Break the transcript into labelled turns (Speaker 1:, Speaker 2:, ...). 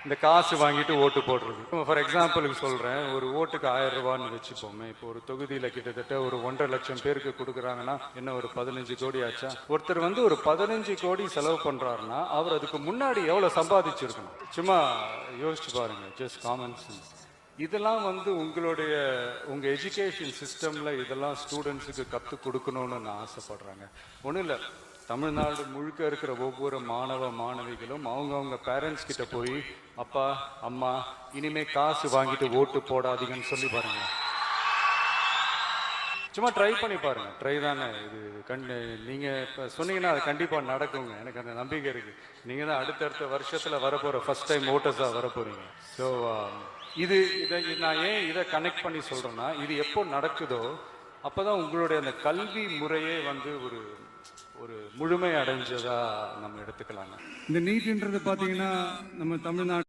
Speaker 1: இந்த காசு வாங்கிட்டு ஓட்டு போடுறது. ஃபார் எக்ஸாம்பிளுக்கு சொல்கிறேன், ஒரு ஓட்டுக்கு 1000 ரூபான்னு வச்சுப்போமே. இப்போ ஒரு தொகுதியில் கிட்டத்தட்ட ஒரு 1.5 லட்சம் பேருக்கு கொடுக்குறாங்கன்னா என்ன ஒரு 15 கோடி ஆச்சா? ஒருத்தர் வந்து ஒரு 15 கோடி செலவு பண்ணுறாருன்னா அவர் அதுக்கு முன்னாடி எவ்வளோ சம்பாதிச்சிருக்கணும்? சும்மா யோசிச்சு பாருங்க, ஜஸ்ட் காமன் சென்ஸ். இதெல்லாம் வந்து உங்கள் எஜுகேஷன் சிஸ்டமில் இதெல்லாம் ஸ்டூடெண்ட்ஸுக்கு கற்றுக் கொடுக்கணும்னு நான் ஆசைப்படுறேங்க. ஒன்றும் இல்லை, தமிழ்நாடு முழுக்க இருக்கிற ஒவ்வொரு மாணவ மாணவிகளும் அவங்கவுங்க பேரண்ட்ஸ் கிட்ட போய், அப்பா அம்மா இனிமே காசு வாங்கிட்டு ஓட்டு போடாதீங்கன்னு சொல்லி பாருங்க. சும்மா ட்ரை பண்ணி பாருங்க. ட்ரை தானே இது. நீங்கள் இப்போ சொன்னீங்கன்னா அது கண்டிப்பாக நடக்குங்க. எனக்கு அந்த நம்பிக்கை இருக்குது. நீங்கள் தான் அடுத்தடுத்த வருஷத்தில் வரப்போகிற ஃபர்ஸ்ட் டைம் ஓட்டர்ஸாக வரப்போகிறீங்க. ஸோ இதை நான் ஏன் இதை கனெக்ட் பண்ணி சொல்கிறேன்னா, இது எப்போ நடக்குதோ அப்போ தான் உங்களுடைய அந்த கல்வி முறையே வந்து ஒரு முழுமை அடைஞ்சதா நம்ம எடுத்துக்கலாங்க.
Speaker 2: இந்த நீட்ன்றது பார்த்தீங்கன்னா நம்ம தமிழ்நாடு